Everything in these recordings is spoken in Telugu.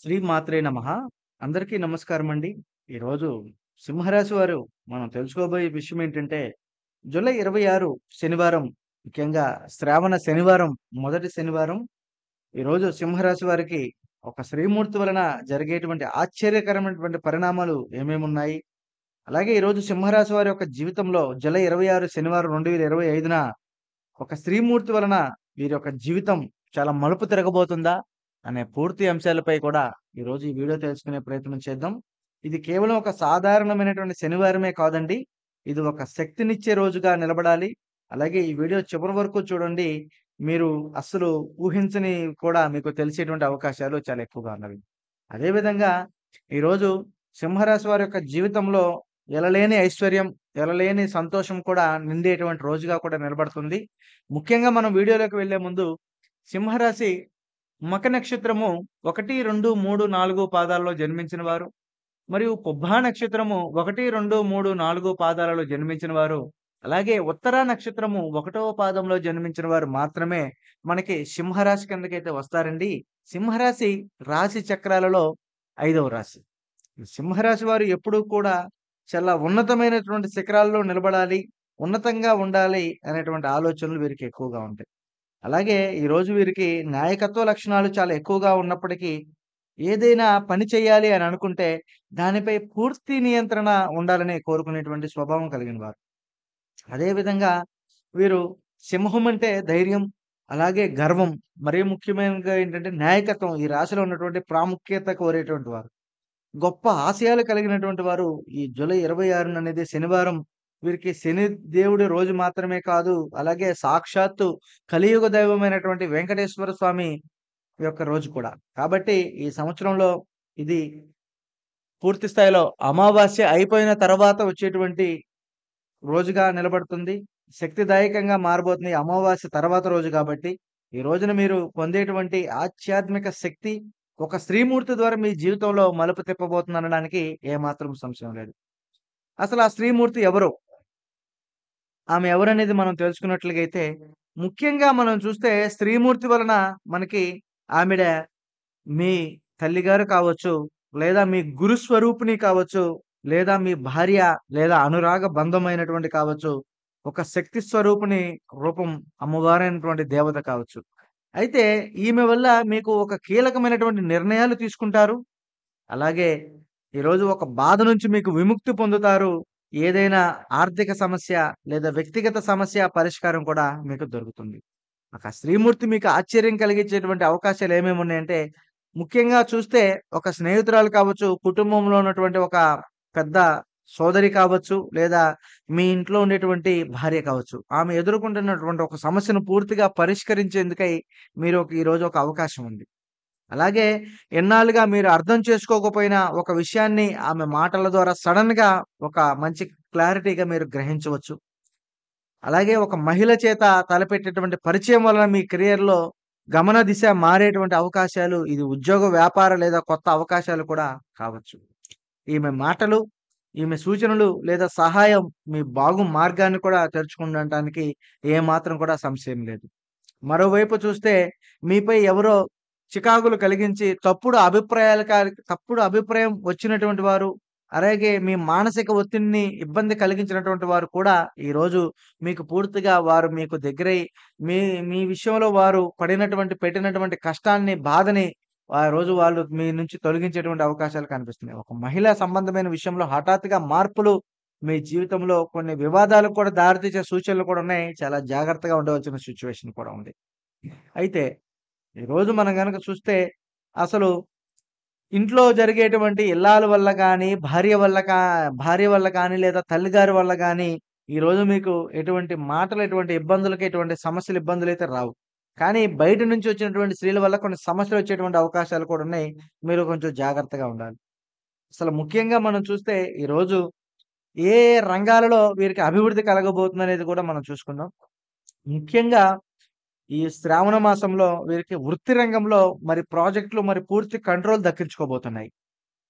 శ్రీ మాత్రే నమః. అందరికీ నమస్కారమండి. ఈరోజు సింహరాశి వారు మనం తెలుసుకోబోయే విషయం ఏంటంటే, జూలై 26 శనివారం, ముఖ్యంగా శ్రావణ శనివారం, మొదటి శనివారం. ఈరోజు సింహరాశి వారికి ఒక శ్రీమూర్తి వలన జరిగేటువంటి ఆశ్చర్యకరమైనటువంటి పరిణామాలు ఏమేమున్నాయి? అలాగే ఈరోజు సింహరాశి వారి యొక్క జీవితంలో జూలై 26 శనివారం 2025న ఒక స్త్రీమూర్తి వలన వీరి యొక్క జీవితం చాలా మలుపు తిరగబోతుందా? అనే పూర్తి అంశాలపై కూడా ఈరోజు ఈ వీడియో తెలుసుకునే ప్రయత్నం చేద్దాం. ఇది కేవలం ఒక సాధారణమైనటువంటి శనివారమే కాదండి. ఇది ఒక శక్తినిచ్చే రోజుగా నిలబడాలి. అలాగే ఈ వీడియో చివరి వరకు చూడండి. మీరు అస్సలు ఊహించని కూడా మీకు తెలిసేటువంటి అవకాశాలు చాలా ఎక్కువగా ఉన్నవి. అదే విధంగా ఈరోజు సింహరాశి వారి యొక్క జీవితంలో ఎలలేని ఐశ్వర్యం, ఎలలేని సంతోషం కూడా నిండేటువంటి రోజుగా కూడా నిలబడుతుంది. ముఖ్యంగా మనం వీడియోలోకి వెళ్ళే ముందు సింహరాశి మక నక్షత్రము 1, 2, 3, 4 పాదాల్లో జన్మించిన వారు, మరియు పుబ్బా నక్షత్రము 1, 2, 3, 4 పాదాలలో జన్మించిన వారు, అలాగే ఉత్తర నక్షత్రము 1వ పాదంలో జన్మించిన వారు మాత్రమే మనకి సింహరాశి కిందకైతే వస్తారండి. సింహరాశి రాశి చక్రాలలో 5వ రాశి. ఈ సింహరాశి వారు ఎప్పుడూ కూడా చాలా ఉన్నతమైనటువంటి శిఖరాల్లో నిలబడాలి, ఉన్నతంగా ఉండాలి అనేటువంటి ఆలోచనలు వీరికి ఎక్కువగా ఉంటాయి. అలాగే ఈరోజు వీరికి నాయకత్వ లక్షణాలు చాలా ఎక్కువగా ఉన్నప్పటికీ, ఏదైనా పని చేయాలి అని అనుకుంటే దానిపై పూర్తి నియంత్రణ ఉండాలని కోరుకునేటువంటి స్వభావం కలిగిన వారు. అదే విధంగా వీరు సింహం అంటే ధైర్యం, అలాగే గర్వం, మరీ ముఖ్యమైనగా ఏంటంటే నాయకత్వం ఈ రాశిలో ఉన్నటువంటి ప్రాముఖ్యత కోరేటువంటి వారు. గొప్ప ఆశయాలు కలిగినటువంటి వారు. ఈ జూలై 26 అనేది శనివారం వీరికి శని దేవుడి రోజు మాత్రమే కాదు, అలాగే సాక్షాత్తు కలియుగ దైవమైనటువంటి వెంకటేశ్వర స్వామి యొక్క రోజు కూడా. కాబట్టి ఈ సంవత్సరంలో ఇది పూర్తి స్థాయిలో అమావాస్య అయిపోయిన తర్వాత వచ్చేటువంటి రోజుగా నిలబడుతుంది. శక్తిదాయకంగా మారబోతుంది అమావాస్య తర్వాత రోజు కాబట్టి. ఈ రోజున మీరు పొందేటువంటి ఆధ్యాత్మిక శక్తి ఒక స్త్రీమూర్తి ద్వారా మీ జీవితంలో మలుపు తిప్పబోతుందనడానికి ఏమాత్రం సంశయం లేదు. అసలు ఆ స్త్రీమూర్తి ఎవరు? ఆమె ఎవరనేది మనం తెలుసుకున్నట్లుగైతే, ముఖ్యంగా మనం చూస్తే స్త్రీమూర్తి వలన మనకి ఆమెడ మీ తల్లిగారు కావచ్చు, లేదా మీ గురు స్వరూపిణి కావచ్చు, లేదా మీ భార్య, లేదా అనురాగ బంధమైనటువంటి కావచ్చు. ఒక శక్తి స్వరూపిణి రూపం అమ్మవారైనటువంటి దేవత కావచ్చు. అయితే ఈమె వల్ల మీకు ఒక కీలకమైనటువంటి నిర్ణయాలు తీసుకుంటారు. అలాగే ఈరోజు ఒక బాధ నుంచి మీకు విముక్తి పొందుతారు. ఏదైనా ఆర్థిక సమస్య లేదా వ్యక్తిగత సమస్య పరిష్కారం కూడా మీకు దొరుకుతుంది. ఒక శ్రీమూర్తి మీకు ఆశ్చర్యం కలిగించేటువంటి అవకాశాలు ఏమేమి ఉన్నాయంటే, ముఖ్యంగా చూస్తే ఒక స్నేహితురాలు కావచ్చు, కుటుంబంలో ఉన్నటువంటి ఒక పెద్ద సోదరి కావచ్చు, లేదా మీ ఇంట్లో ఉండేటువంటి భార్య కావచ్చు. ఆమె ఎదుర్కొంటున్నటువంటి ఒక సమస్యను పూర్తిగా పరిష్కరించేందుకై మీరు ఈరోజు ఒక అవకాశం ఉంది. అలాగే ఎన్నాళ్ళుగా మీరు అర్థం చేసుకోకపోయినా ఒక విషయాన్ని ఆమె మాటల ద్వారా సడెన్‌గా ఒక మంచి క్లారిటీగా మీరు గ్రహించవచ్చు. అలాగే ఒక మహిళ చేత తలపెట్టేటువంటి పరిచయం వలన మీ కెరియర్‌లో గమన దిశ మారేటువంటి అవకాశాలు, ఇది ఉద్యోగ, వ్యాపార లేదా కొత్త అవకాశాలు కూడా కావచ్చు. ఈమె మాటలు, ఈమె సూచనలు లేదా సహాయం మీ మార్గాన్ని కూడా తెరుచుకుండటానికి ఏమాత్రం కూడా సంశయం లేదు. మరోవైపు చూస్తే మీపై ఎవరో చికాకులు కలిగించి తప్పుడు అభిప్రాయం వచ్చినటువంటి వారు, అలాగే మీ మానసిక ఒత్తిడిని ఇబ్బంది కలిగించినటువంటి వారు కూడా ఈరోజు మీకు పూర్తిగా వారు మీకు దగ్గరై మీ మీ విషయంలో వారు పెట్టినటువంటి కష్టాన్ని, బాధని ఆ రోజు వాళ్ళు మీ నుంచి తొలగించేటువంటి అవకాశాలు కనిపిస్తున్నాయి. ఒక మహిళా సంబంధమైన విషయంలో హఠాత్తుగా మార్పులు మీ జీవితంలో కొన్ని వివాదాలకు కూడా దారితీసే సూచనలు కూడా ఉన్నాయి. చాలా జాగ్రత్తగా ఉండవలసిన సిట్యుయేషన్ కూడా ఉంది. అయితే ఈరోజు మనం గనక చూస్తే అసలు ఇంట్లో జరిగేటువంటి ఇల్లాల వల్ల గానీ, భార్య వల్ల కానీ, లేదా తల్లిగారి వల్ల గానీ, ఈరోజు మీకు ఎటువంటి మాటలు, ఎటువంటి ఇబ్బందులకి, ఎటువంటి సమస్యలు, ఇబ్బందులైతే రావు. కానీ బయట నుంచి వచ్చినటువంటి స్త్రీల వల్ల కొన్ని సమస్యలొచ్చేటువంటి అవకాశాలు కూడా ఉన్నాయి. మీరు కొంచెం జాగ్రత్తగా ఉండాలి. అసలు ముఖ్యంగా మనం చూస్తే ఈరోజు ఏ రంగాలలో వీరికి అభివృద్ధి కలగబోతుందనేది కూడా మనం చూసుకుందాం. ముఖ్యంగా ఈ శ్రావణ మాసంలో వీరికి వృత్తి రంగంలో ప్రాజెక్టులు పూర్తి కంట్రోల్ దక్కించుకోబోతున్నాయి.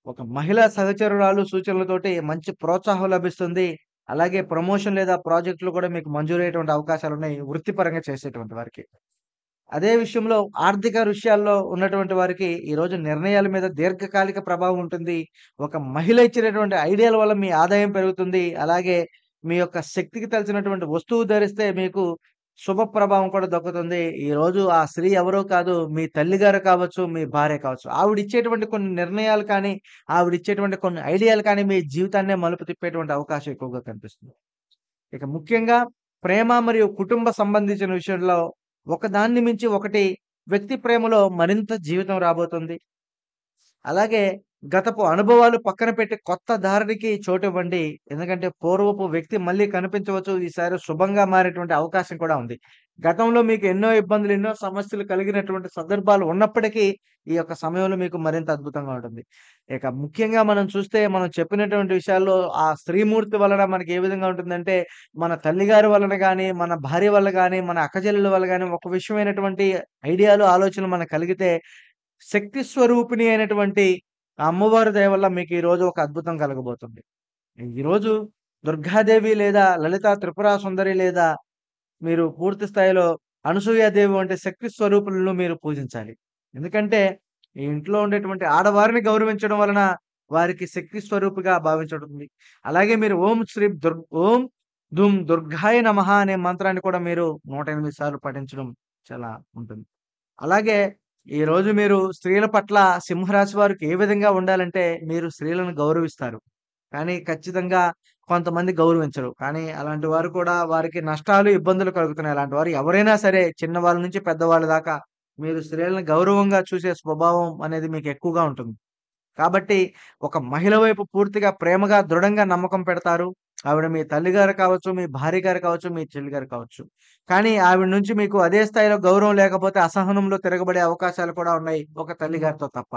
ఒక మహిళా సహచరురాలు సూచనలతోటి మంచి ప్రోత్సాహం లభిస్తుంది. అలాగే ప్రమోషన్ లేదా ప్రాజెక్టులు కూడా మీకు మంజూరయ్యేటువంటి అవకాశాలున్నాయి వృత్తిపరంగా చేసేటువంటి వారికి. అదే విషయంలో ఆర్థిక విషయాల్లో ఉన్నటువంటి వారికి ఈరోజు నిర్ణయాల మీద దీర్ఘకాలిక ప్రభావం ఉంటుంది. ఒక మహిళ ఇచ్చినటువంటి ఐడియాల వల్ల మీ ఆదాయం పెరుగుతుంది. అలాగే మీ యొక్క శక్తికి తెలిసినటువంటి వస్తువు ధరిస్తే మీకు శుభ ప్రభావం కూడా దక్కుతుంది. ఈరోజు ఆ స్త్రీ ఎవరో కాదు, మీ తల్లిగారు కావచ్చు, మీ భార్య కావచ్చు. ఆవిడిచ్చేటువంటి కొన్ని నిర్ణయాలు కానీ, ఆవిడిచ్చేటువంటి కొన్ని ఐడియాలు కానీ మీ జీవితాన్నే మలుపు తిప్పేటువంటి అవకాశం ఎక్కువగా కనిపిస్తుంది. ఇక ముఖ్యంగా ప్రేమ మరియు కుటుంబ సంబంధించిన విషయంలో ఒకదాన్ని మించి ఒకటి వ్యక్తి ప్రేమలో మరింత జీవితం రాబోతుంది. అలాగే గతపు అనుభవాలు పక్కన పెట్టి కొత్త దారికి చోటివ్వండి. ఎందుకంటే పూర్వపు వ్యక్తి మళ్ళీ కనిపించవచ్చు. ఈసారి శుభంగా మారేటువంటి అవకాశం కూడా ఉంది. గతంలో మీకు ఎన్నో ఇబ్బందులు, ఎన్నో సమస్యలు కలిగినటువంటి సందర్భాలు ఉన్నప్పటికీ ఈ యొక్క సమయంలో మీకు మరింత అద్భుతంగా ఉంటుంది. ఇక ముఖ్యంగా మనం చూస్తే మనం చెప్పినటువంటి విషయాల్లో ఆ స్త్రీమూర్తి వలన మనకి ఏ విధంగా ఉంటుందంటే, మన తల్లిగారి వలన గాని, మన భార్య వల్ల గాని, మన అక్కచెల్లెల వల్ల గాని ఒక విషయమైనటువంటి ఐడియాలు, ఆలోచనలు మనకు కలిగితే శక్తి స్వరూపిణి అయినటువంటి ఆ అమ్మవారి దయ వల్ల మీకు ఈరోజు ఒక అద్భుతం కలగబోతుంది. ఈరోజు దుర్గాదేవి లేదా లలిత త్రిపుర సుందరి లేదా మీరు పూర్తి స్థాయిలో అనసూయాదేవి వంటి శక్తి స్వరూపులను మీరు పూజించాలి. ఎందుకంటే ఈ ఇంట్లో ఉండేటువంటి ఆడవారిని గౌరవించడం వలన వారికి శక్తి స్వరూపిగా భావించబడుతుంది. అలాగే మీరు ఓం దుం దుర్గాయ నమః అనే మంత్రాన్ని కూడా మీరు 108 సార్లు పఠించడం చాలా ఉంటుంది. అలాగే ఈరోజు మీరు స్త్రీల పట్ల సింహరాశి వారికి ఏ విధంగా ఉండాలంటే, మీరు స్త్రీలను గౌరవిస్తారు. కానీ ఖచ్చితంగా కొంతమంది గౌరవించరు. కానీ అలాంటి వారు కూడా వారికి నష్టాలు, ఇబ్బందులు కలుగుతున్నాయి. అలాంటి వారు ఎవరైనా సరే చిన్నవాళ్ళ నుంచి పెద్దవాళ్ళ దాకా మీరు స్త్రీలను గౌరవంగా చూసే స్వభావం అనేది మీకు ఎక్కువగా ఉంటుంది. కాబట్టి ఒక మహిళ వైపు పూర్తిగా ప్రేమగా, దృఢంగా నమ్మకం పెడతారు. ఆవిడ మీ తల్లిగారు కావచ్చు, మీ భార్య గారు కావచ్చు, మీ చెల్లిగారు కావచ్చు. కానీ ఆవిడ నుంచి మీకు అదే స్థాయిలో గౌరవం లేకపోతే అసహనంలో తిరగబడే అవకాశాలు కూడా ఉన్నాయి. ఒక తల్లిగారితో తప్ప.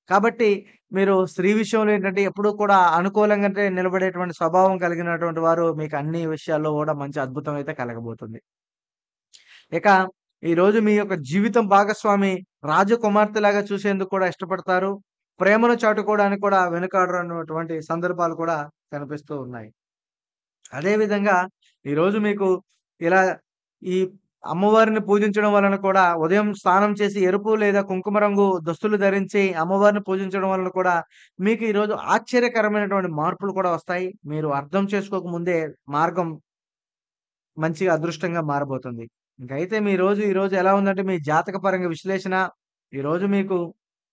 కాబట్టి మీరు స్త్రీ విషయంలో ఏంటంటే ఎప్పుడూ కూడా అనుకూలంగానే నిలబడేటువంటి స్వభావం కలిగినటువంటి వారు మీకు అన్ని విషయాల్లో కూడా మంచి అద్భుతం అయితే కలగబోతుంది. ఇక ఈరోజు మీ యొక్క జీవితం భాగస్వామి రాజకుమార్తెలాగా చూసేందుకు కూడా ఇష్టపడతారు. ప్రేమను చాటుకోవడానికి కూడా వెనుకాడరన్నటువంటి సందర్భాలు కూడా కనిపిస్తూ ఉన్నాయి. అదే విధంగా ఈరోజు మీకు ఇలా ఈ అమ్మవారిని పూజించడం వలన కూడా ఉదయం స్నానం చేసి ఎరుపు లేదా కుంకుమ రంగు దుస్తులు ధరించి అమ్మవారిని పూజించడం వలన కూడా మీకు ఈరోజు ఆశ్చర్యకరమైనటువంటి మార్పులు కూడా వస్తాయి. మీరు అర్థం చేసుకోక ముందే మార్గం మంచిగా అదృష్టంగా మారబోతుంది. ఇంకైతే ఈరోజు ఎలా ఉందంటే మీ జాతక పరంగా విశ్లేషణ ఈరోజు మీకు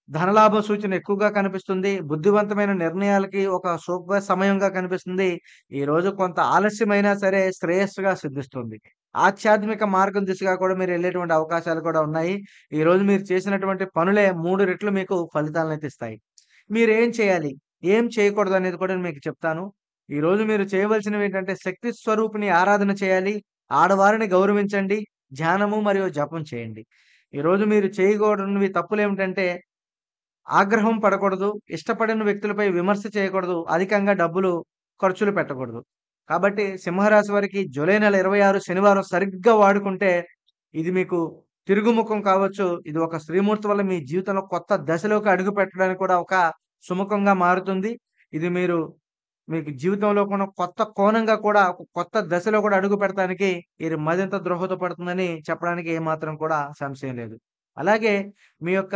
ధనలాభ సూచన ఎక్కువగా కనిపిస్తుంది. బుద్ధివంతమైన నిర్ణయాలకి ఒక శుభ సమయంగా కనిపిస్తుంది. ఈరోజు కొంత ఆలస్యమైనా సరే శ్రేయస్సుగా సిద్ధిస్తుంది. ఆధ్యాత్మిక మార్గం దిశగా కూడా మీరు వెళ్ళేటువంటి అవకాశాలు కూడా ఉన్నాయి. ఈరోజు మీరు చేసినటువంటి పనులే 3 రెట్లు మీకు ఫలితాలనైతే ఇస్తాయి. మీరేం చేయాలి? ఏం చేయకూడదనేది కూడా నేను మీకు చెప్తాను. ఈరోజు మీరు చేయవలసినవేంటంటే శక్తి స్వరూపిణి ఆరాధన చేయాలి. ఆడవారిని గౌరవించండి. ధ్యానము మరియు జపం చేయండి. ఈరోజు మీరు చేయకూడనివి తప్పులేమిటంటే ఆగ్రహం పడకూడదు. ఇష్టపడని వ్యక్తులపై విమర్శ చేయకూడదు. అధికంగా డబ్బులు ఖర్చులు పెట్టకూడదు. కాబట్టి సింహరాశి వారికి జూలై నెల 26 శనివారం సరిగ్గా వాడుకుంటే ఇది మీకు తిరుగుముఖం కావచ్చు. ఇది ఒక స్త్రీమూర్తి వల్ల మీ జీవితంలో కొత్త దశలోకి అడుగు పెట్టడానికి కూడా ఒక సుముఖంగా మారుతుంది. ఇది మీకు జీవితంలో కూడా కొత్త కోణంగా కూడా ఒక కొత్త దశలో కూడా అడుగు పెడతానికి ఇది మరింత దోహదపడుతుందని చెప్పడానికి ఏమాత్రం కూడా సంశయం లేదు. అలాగే మీ యొక్క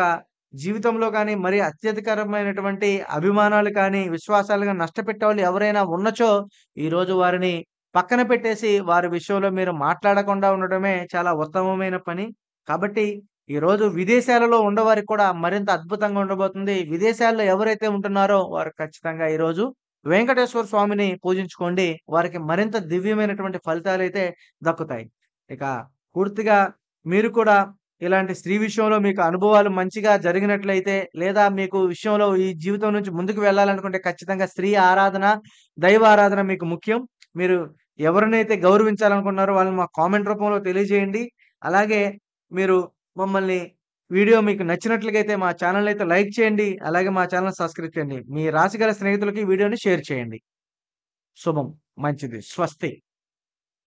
జీవితంలో గాని మరి అత్యధికరమైనటువంటి అభిమానాలు కానీ, విశ్వాసాలుగా నష్టపెట్టేవాళ్ళు ఎవరైనా ఉన్నచో ఈరోజు వారిని పక్కన పెట్టేసి వారి విషయంలో మీరు మాట్లాడకుండా ఉండడమే చాలా ఉత్తమమైన పని. కాబట్టి ఈరోజు విదేశాలలో ఉండవారికి కూడా మరింత అద్భుతంగా ఉండబోతుంది. విదేశాల్లో ఎవరైతే ఉంటున్నారో వారు ఖచ్చితంగా ఈరోజు వెంకటేశ్వర స్వామిని పూజించుకోండి. వారికి మరింత దివ్యమైనటువంటి ఫలితాలైతే దక్కుతాయి. ఇక పూర్తిగా మీరు కూడా ఇలాంటి స్త్రీ విషయంలో మీకు అనుభవాలు మంచిగా జరిగినట్లయితే, లేదా మీకు విషయంలో ఈ జీవితం నుంచి ముందుకు వెళ్ళాలనుకుంటే ఖచ్చితంగా స్త్రీ ఆరాధన, దైవారాధన మీకు ముఖ్యం. మీరు ఎవరినైతే గౌరవించాలనుకుంటున్నారో వాళ్ళని మాకు కామెంట్ రూపంలో తెలియజేయండి. అలాగే మీరు మమ్మల్ని వీడియో మీకు నచ్చినట్లుగా అయితే మా ఛానెల్‌ని అయితే లైక్ చేయండి. అలాగే మా ఛానెల్‌ని సబ్స్క్రైబ్ చేయండి. మీ రాశి గల స్నేహితులకి ఈ వీడియోని షేర్ చేయండి. శుభం. మంచిది. స్వస్తి.